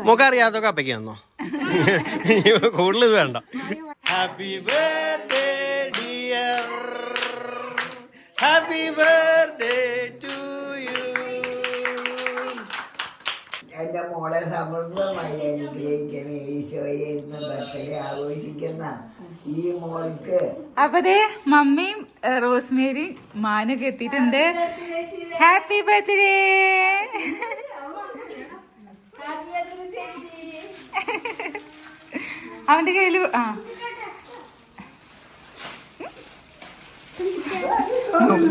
മോക്കറിയാത്തൊക്കെ അപ്പയ്ക്കാന്നോ കൂടുതൽ ഇത് വേണ്ട. Happy birthday dear, happy birthday to you. എന്റെ മോളെ സമൃദ്ധമായി അനുഗ്രഹിക്കണേ ഈശോയെ. ഇന്ന് ബർത്ത്ഡേ ആഘോഷിക്കുന്ന ഈ മോൾക്ക് അപ്പതേ മമ്മിയും റോസ്മേരി മാനൊക്കെ എത്തിയിട്ടുണ്ട്. Happy birthday. അവന്റെ കയ്യില്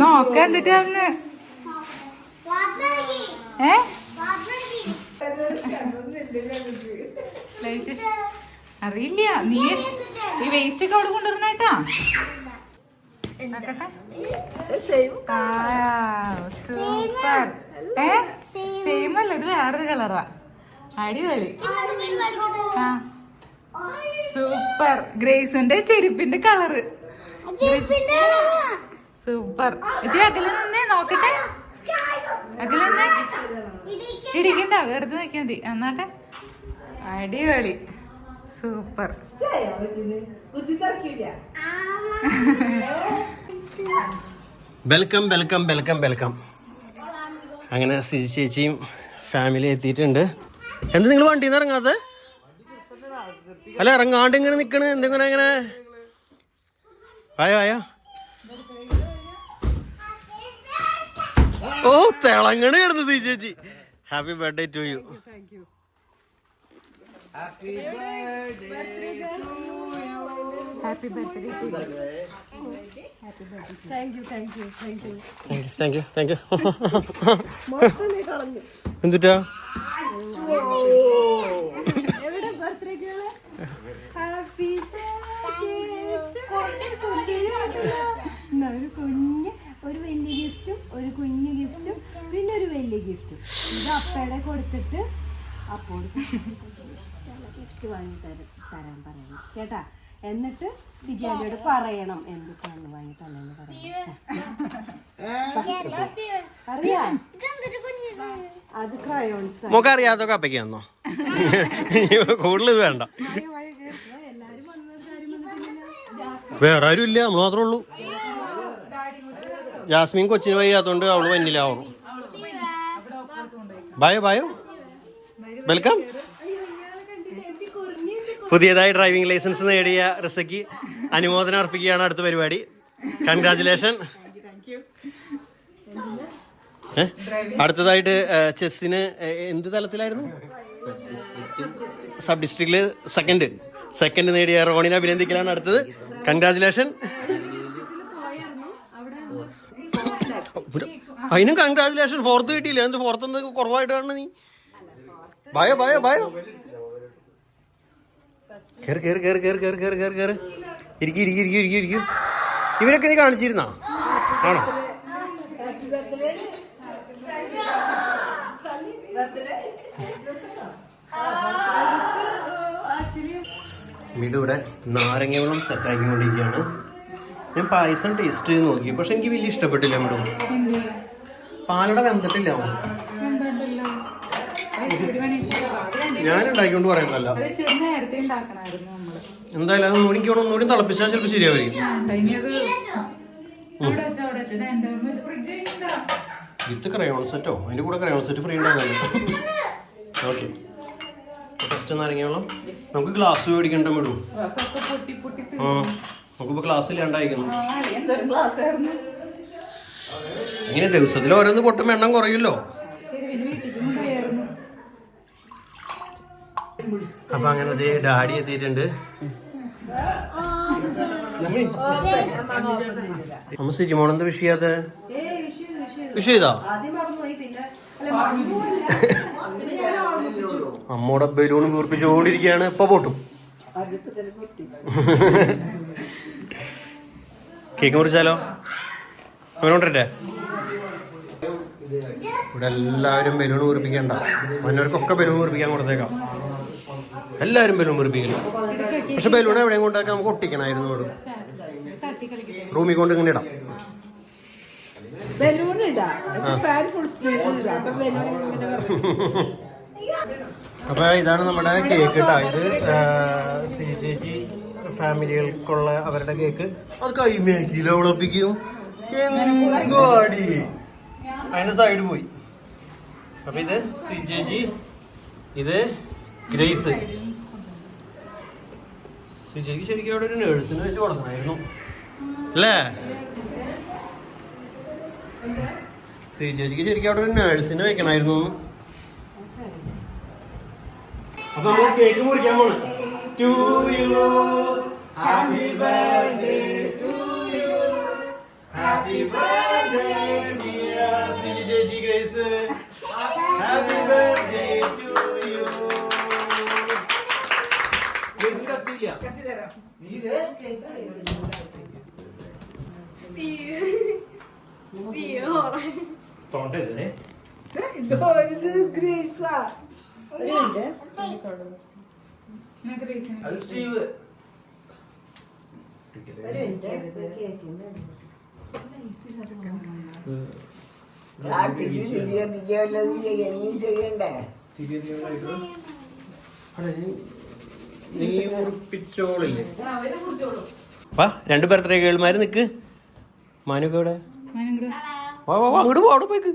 നോക്ക എന്നിട്ടാന്ന് അറിയില്ല. നീ ഈ വേസ്റ്റ് ഒക്കെ അവിടെ കൊണ്ടുവരണേട്ടാ. സൂപ്പർ. സെയിം അല്ല, ഇത് വേറൊരു കളറാ. അടിപൊളി. ആ സൂപ്പർ. ഗ്രേസിന്റെ ചെരുപ്പിന്റെ കളറ് സൂപ്പർ. ഇത് അകലെ നിന്നേ നോക്കട്ടെ. അകലെ നിന്നേ ഇടിക്കണ്ട, വെറുതെ നോക്കിയാ മതി. എന്നാട്ടെ. അടിപൊളി. Super. Welcome welcome welcome welcome. അങ്ങനെ സിജി ചേച്ചിയും ഫാമിലി എത്തിയിട്ടുണ്ട്. എന്ത് നിങ്ങൾ വണ്ടിയിൽ നിന്ന് ഇറങ്ങാത്ത? അല്ല ഇറങ്ങാണ്ട് ഇങ്ങനെ നിക്കണ് എന്തെങ്കിലും ഇങ്ങനെ. ആയോ ആയോ. ഓ തിളങ്ങണ് കിടന്നു സിജി ചേച്ചി. Happy birthday to you. Happy birthday to you. Thank you thank you. എന്തുട്ടാ ഒരു കുഞ്ഞ്, ഒരു വലിയ ഗിഫ്റ്റും ഒരു കുഞ്ഞു ഗിഫ്റ്റും പിന്നെ ഒരു വലിയ ഗിഫ്റ്റും. ഇത് അപ്പയുടെ കൊടുത്തിട്ട് അപ്പോൾ ഗിഫ്റ്റ് വാങ്ങി തരാൻ പറയണം കേട്ടാ. എന്നിട്ട് സിജാനോട് പറയണം എന്തൊക്കെയാണ് വാങ്ങി തന്നെന്ന് പറയാം. അറിയാം, അത് ക്രയോൺസ്. മോക്കറിയാത്തൊക്കെ അപ്പയ്ക്കാന്നോ കൂടുതൽ ഇത് വേണ്ട. വേറെ ആരും ഇല്ല, നമ്മൾ മാത്രമേ ഉള്ളൂ. ജാസ്മിൻ കൊച്ചിന് വയ്യാത്തോണ്ട് അവള് വന്നില്ല. അവളും ബായോ ബായോ. വെൽക്കം. പുതിയതായി ഡ്രൈവിംഗ് ലൈസൻസ് നേടിയ റിസയ്ക്ക് അനുമോദനം അർപ്പിക്കുകയാണ് അടുത്ത പരിപാടി. കൺഗ്രാജുലേഷൻ. അടുത്തതായിട്ട് ചെസ്സിന് എന്ത് തലത്തിലായിരുന്നു? സബ് ഡിസ്ട്രിക്റ്റില് സെക്കൻഡ് നേടിയ റോണിനെ അഭിനന്ദിക്കലാണ് അടുത്തത്. കൺഗ്രാജുലേഷൻ. അതിനും കൺഗ്രാജുലേഷൻ. ഫോർത്ത് കിട്ടിയില്ല. എന്ത് ഫോർത്ത് എന്ത് കുറവായിട്ടാണ് നീ? ബായോ ബായോ ബായോ. കേറ് കേറ് കേറ് കേറ് കേറ് കേറ് കേറ് കേറ്. ഇരിക്കും. ഇവരൊക്കെ നീ കാണിച്ചിരുന്നാ? ആണോ? ഇവിടെ നാരങ്ങ വെള്ളം സെറ്റാക്കിക്കൊണ്ടിരിക്കുകയാണ്. ഞാൻ പായസം ടേസ്റ്റ് ചെയ്ത് നോക്കി, പക്ഷെ എനിക്ക് വലിയ ഇഷ്ടപ്പെട്ടില്ല. മിടു പാലട വെന്തിട്ടില്ല. ഞാൻ ഉണ്ടാക്കിക്കൊണ്ട് പറയുന്നല്ല. എന്തായാലും അത് ഒന്നുകൂടി തിളപ്പിച്ചാൽ ചിലപ്പോൾ ശരിയായിരിക്കും. വിത്ത് ക്രയോൺ സെറ്റോ അതിന്റെ കൂടെ ക്രയോൺ സെറ്റ് ഫ്രീ ഉണ്ടാകുന്നല്ലോ. ഓക്കെ, ഫസ്റ്റ് നാരങ്ങ വെള്ളം. നമുക്ക് ഗ്ലാസ് മേടിക്കണ്ട മിടു. ആ നമുക്കിപ്പോ ക്ലാസ് ഇല്ലാണ്ടായിരിക്കുന്നു. ഇങ്ങനെ ദിവസത്തിൽ ഓരോന്ന് പൊട്ടും എണ്ണം കുറയുമല്ലോ. അപ്പൊ അങ്ങനെ ഡാഡി എത്തിയിട്ടുണ്ട്. അമ്മ സിജിമോണെന്താ വിഷയാത്ത വിഷയതാ? അമ്മോടെ ബലൂൺ വീർപ്പിച്ചുകൊണ്ടിരിക്കുകയാണ്. ഇപ്പൊ പൊട്ടും. കേക്ക് മുറിച്ചാലോ? അവനോണ്ടേ ഇവിടെ എല്ലാവരും ബലൂൺ വീർപ്പിക്കണ്ട. മന്നവർക്കൊക്കെ ബലൂൺ വീർപ്പിക്കാൻ കൊടുത്തേക്കാം. എല്ലാവരും ബലൂൺ വീർപ്പിക്കില്ല. പക്ഷെ ബലൂൺ എവിടെയും കൊണ്ടാക്കാൻ നമുക്ക് ഒട്ടിക്കണമായിരുന്നു. ഇവിടെ റൂമിൽ കൊണ്ട് ഇങ്ങനെ ഇടാം. അപ്പൊ ഇതാണ് നമ്മുടെ കേക്ക് കേട്ടോ. ഇത് സി ചേച്ചി ഫാമിലികൾക്കുള്ള അവരുടെ കേക്ക്. അത് കൈമേക്കിലോ ഉളപ്പിക്കും എന്തുവാടി അതിന്റെ സൈഡ് പോയി. അപ്പൊ ഇത് സി ചേച്ചി, ഇത് ഗ്രേസ്. സി ചേച്ചിക്ക് ശരിക്കും അവിടെ ഒരു നേഴ്സിന് വെച്ച് കൊടുക്കണമായിരുന്നു അല്ലേ? സി ചേച്ചിക്ക് ശരിക്കും അവിടെ ഒരു നേഴ്സിന് വെക്കണമായിരുന്നു. അപ്പൊ നമ്മള് കേക്ക് മുറിക്കാൻ പോണ്. To you happy birthday to you happy birthday dear സി ചേച്ചി Grace. Happy birthday to you. ഗ്രേസിന് കത്തിയില്ല. തോണ്ടരുതേ. അത് സ്റ്റീവ്. ചെയ്യണ്ടേ? നീ മുറിപ്പിച്ചോളില്ലേ? വാ, 2 ബർത്ത്ഡേ ഗേൾമാര് നിക്ക്. മാനുക്ക് എവിടെ? വാ വാ, അങ്ങോട്ട് പോ, അവിടെ പോയിക്ക്.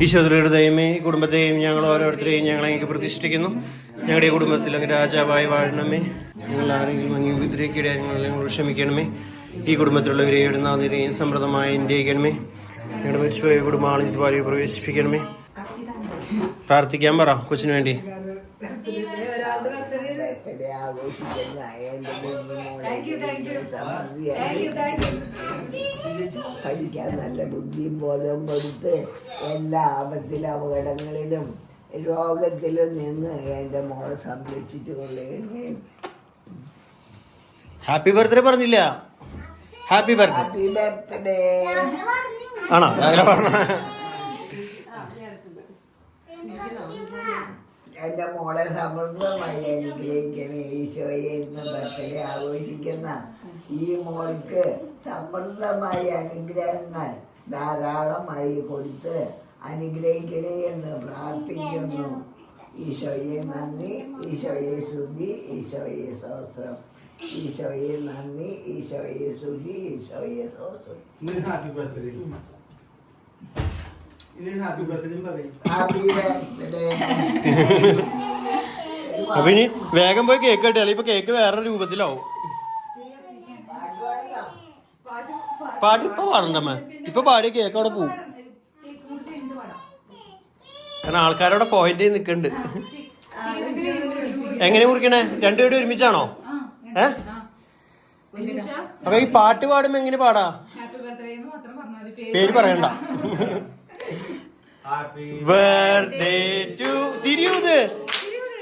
ഈശ്വരയുടെ ദൈവമേ, ഈ കുടുംബത്തെയും ഞങ്ങൾ ഓരോരുത്തരെയും ഞങ്ങൾ അങ്ങേക്ക് പ്രതിഷ്ഠിക്കുന്നു. ഞങ്ങളുടെ ഈ കുടുംബത്തിൽ അങ്ങ് രാജാവായി വാഴണമേ. ഞങ്ങൾ ആരെങ്കിലും അങ്ങ് വിദ്രയ്ക്കിടെ ഞങ്ങൾ ക്ഷമിക്കണമേ. ഈ കുടുംബത്തിലുള്ളവരെ നാദിനെയും സമൃദ്ധമായി ഇന്ത്യക്കണമേ. ഞങ്ങളുടെ മരിച്ചുപോയ കുടുംബാണ് ഇതുപോലെ പ്രവേശിപ്പിക്കണമേ. പ്രാർത്ഥിക്കാൻ പറ കൊച്ചിന് വേണ്ടി. ആഘോഷിക്കുന്ന എൻ്റെ പഠിക്കാൻ നല്ല ബുദ്ധിയും ബോധവും കൊടുത്ത് എല്ലാ ആപത്തിലും അപകടങ്ങളിലും രോഗത്തിലും നിന്ന് എൻ്റെ മോളെ സംരക്ഷിച്ചു കൊള്ളുകയും. ഹാപ്പി ബർത്ത്ഡേ പറഞ്ഞില്ല? Happy birthday. ഹാപ്പി ബർത്ത്ഡേ ആണോ? അങ്ങനെ പറഞ്ഞ എൻ്റെ മോളെ സമൃദ്ധമായി അനുഗ്രഹിക്കണേ ഈശോയെ. ഇന്ന് ബർത്ത്ഡേ ആഘോഷിക്കുന്ന ഈ മോൾക്ക് സമൃദ്ധമായ അനുഗ്രഹങ്ങൾ ധാരാളമായി കൊടുത്ത് അനുഗ്രഹിക്കണേ എന്ന് പ്രാർത്ഥിക്കുന്നു. ഈശോയെ നന്ദി, ഈശോയെ സ്തുതി, ഈശോയെ സ്തോത്രം. ഈശോയെ നന്ദി, ഈശോയെ സ്തുതി, ഈശോയെ സ്തോത്രം. Happy birthday. അപ്പൊ ഇനി വേഗം പോയി കേക്ക് കെട്ടിയാൽ ഇപ്പൊ കേക്ക് വേറെ രൂപത്തിലാവും. പാടി ഇപ്പൊ പാടണ്ടമ്മ. ഇപ്പൊ പാടിയ കേക്ക് അവിടെ പോവും. കാരണം ആൾക്കാരവിടെ പോയിന്റ് നിക്കണ്ട്. എങ്ങനെ മുറിക്കണേ? 2 പേരും ഒരുമിച്ചാണോ? അപ്പൊ ഈ പാട്ട് പാടുമ്പോ എങ്ങനെ പാടാ? പേര് പറയണ്ട. ഹാപ്പി ബർത്ത്ഡേ ടു തിരിയൂത്.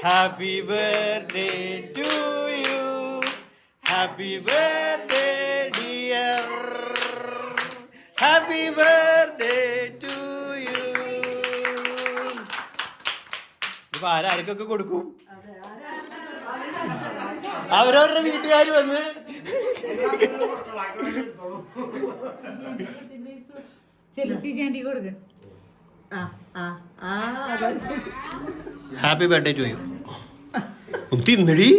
Happy birthday to you. Happy birthday dear. Happy birthday to you. ഇപ്പൊ ആരാർക്കൊക്കെ കൊടുക്കും? അവരവരുടെ വീട്ടുകാർ വന്ന് ഹാപ്പി ബർത്ത്ഡേ ടു യു. തിന്നടി.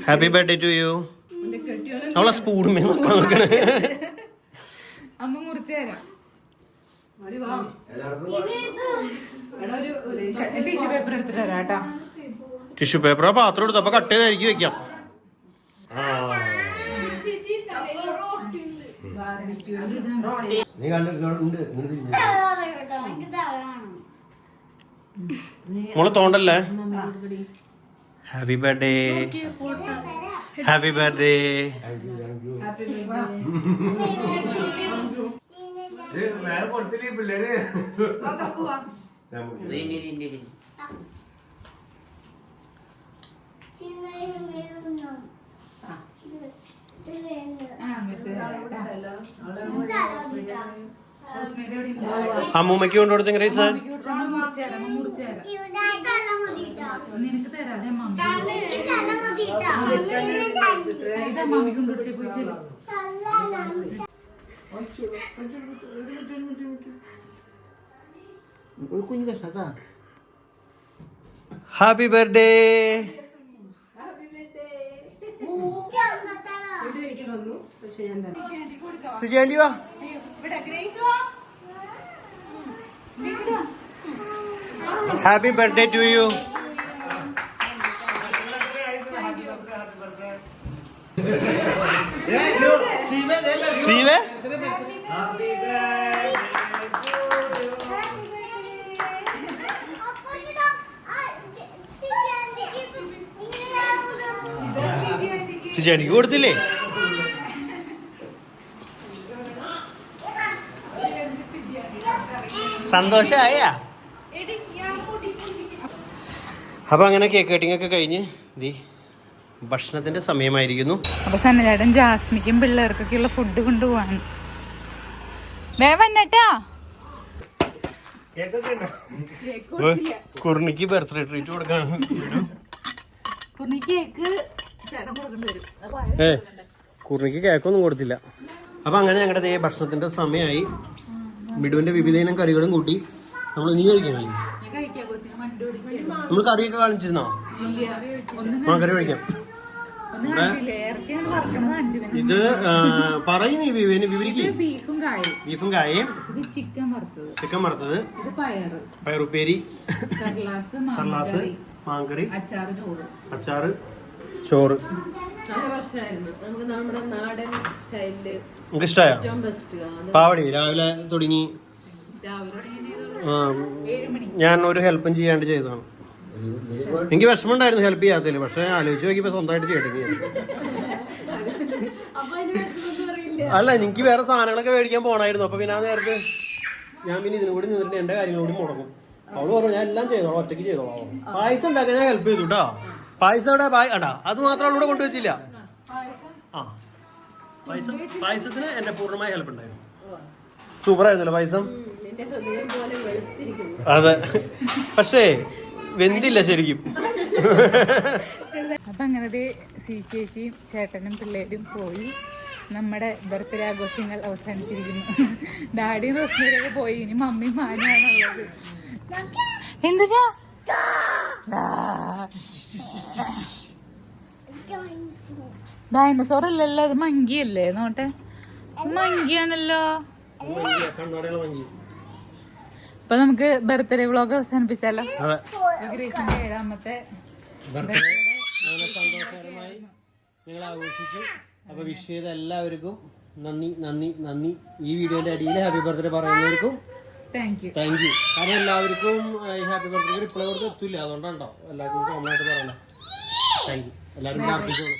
Happy birthday to you. അവളെ സ്പൂണുമേ നോക്കാൻ നോക്കണേ. അമ്മ മുറിച്ചു തരാം. ടിഷ്യൂ പേപ്പർ എടുത്തിട്ട് വരാം കേട്ടോ. ടിഷ്യൂ പേപ്പറോ പാത്രം എടുത്ത് അപ്പൊ കട്ട് ചെയ്തായിരിക്കും വെക്കാം. മോളെ തോണ്ടല്ലേ. Happy birthday. Happy birthday. പിള്ളേര് അമ്മൂമ്മയ്ക്ക് കൊണ്ടുകൊടുത്ത ഗ്രേസ്. നിനക്ക് തരാതെ മമ്മിക്കും കൊടുത്തി പോയി ചെല്ലും. ഒരു കുഞ്ഞു കഷ്ടാ. Happy birthday. സുജാൻഡി വാ. Happy birthday to you. ശ്രീവേ സുജാനിക്ക് കൊടുത്തില്ലേ? സന്തോഷായ? അപ്പൊ അങ്ങനെ കേക്ക് കട്ടിംഗ് ഒക്കെ കഴിഞ്ഞ് ഭക്ഷണത്തിന്റെ സമയമായിരിക്കുന്നു. അപ്പൊ സന്നചേട്ടൻ ജാസ്മിക്കും പിള്ളേർക്കൊക്കെ ഉള്ള ഫുഡ് കൊണ്ടുപോവാണ്. വന്നട്ടാ കുർണിക്ക് ബർത്ത്ഡേ ട്രീറ്റ് കൊടുക്കാണ്. കുർണിക്ക് കേക്കൊന്നും കൊടുത്തില്ല. അപ്പൊ അങ്ങനെ ഞങ്ങളുടെ ഭക്ഷണത്തിന്റെ സമയമായി. മിടുവിന്റെ വിവിധ ഇനം കറികളും കൂട്ടി നമ്മൾ നീ കഴിക്കാൻ നമ്മൾ കറിയൊക്കെ കാണിച്ചിരുന്നോ? കറി കഴിക്കാം. ഇത് പറയുന്നീ വിവരിക്ക്. ബീഫും കായയും ചിക്കൻ വറുത്തത്, പയറുപ്പേരി, സർലാസ്, മാങ്കറി, അച്ചാറ്, ചോറ്. നമുക്ക് ഇഷ്ടമായോ? പാവടി രാവിലെ തുടങ്ങി. ഞാൻ ഒരു ഹെൽപ്പും ചെയ്യാണ്ട് ചെയ്തതാണ്. എനിക്ക് വിഷമമുണ്ടായിരുന്നു ഹെൽപ്പ് ചെയ്യാത്തതിൽ. പക്ഷെ ആലോചിച്ച് നോക്കിയപ്പോ സ്വന്തമായിട്ട് ചെയ്യട്ടെ. അല്ല, എനിക്ക് വേറെ സാധനങ്ങളൊക്കെ മേടിക്കാൻ പോണായിരുന്നു. അപ്പൊ പിന്നെ ആ നേരത്ത് ഞാൻ പിന്നെ ഇതിനും കൂടി നിന്നിട്ട് എന്റെ കാര്യങ്ങളും കൂടി മുടങ്ങും. അവള് പറഞ്ഞു ഞാൻ എല്ലാം ചെയ്തോളാം, ഒറ്റയ്ക്ക് ചെയ്തോളാം. പായസം ഉണ്ടാക്കാൻ ഞാൻ ഹെൽപ്പ് ചെയ്തു കേട്ടോ. പായസം ഇവിടെ അടാ അത് മാത്രം അവളൂടെ കൊണ്ടുവച്ചില്ല. ആ പായസത്തിന് എന്റെ പൂർണ്ണമായ ഹെൽപ്പ് ഉണ്ടായിരുന്നു. സൂപ്പർ ആയിരുന്നല്ലോ പായസം. അതെ, പക്ഷേ വെന്തില്ല ശരിക്കും. അപ്പൊ അങ്ങനത്തെ ചേച്ചിയും ചേട്ടനും പിള്ളേരും പോയി. നമ്മുടെ ബർത്ത്ഡേ ആഘോഷങ്ങൾ അവസാനിച്ചിരിക്കുന്നു. ഡാഡിയും റോസ്മേരിയൊക്കെ പോയി. ഇനി മമ്മിയും മാനുമാണുള്ളത്. എന്തിനാ ഡൈനോസോർ അല്ലല്ലോ, അത് മങ്കിയല്ലേ? നോട്ടെ, മങ്കിയാണല്ലോ. അപ്പൊ നമുക്ക് ബർത്ത്ഡേ വ്ളോഗ് അവസാനിപ്പിച്ചാലോ? ഗ്രേസിന്റെ 7ാമത്തെ സന്തോഷകരമായി ഞങ്ങൾ ആഘോഷിച്ചു. അപ്പൊ വിഷ് ചെയ്ത എല്ലാവർക്കും നന്ദി. ഈ വീഡിയോന്റെ അടിയിൽ ഹാപ്പി ബർത്ത്ഡേ പറയുന്നവർക്കും താങ്ക് യു. കാരണം എല്ലാവർക്കും ഈ ഹാപ്പി ബർത്ത്ഡേ റിപ്ലൈ കൊടുത്ത് എത്തില്ല. അതുകൊണ്ടാണോ എല്ലാവർക്കും കോമൺ ആയിട്ട് പറയണം. Thank you. എല്ലാവരും പ്രാർത്ഥിച്ചോളൂ.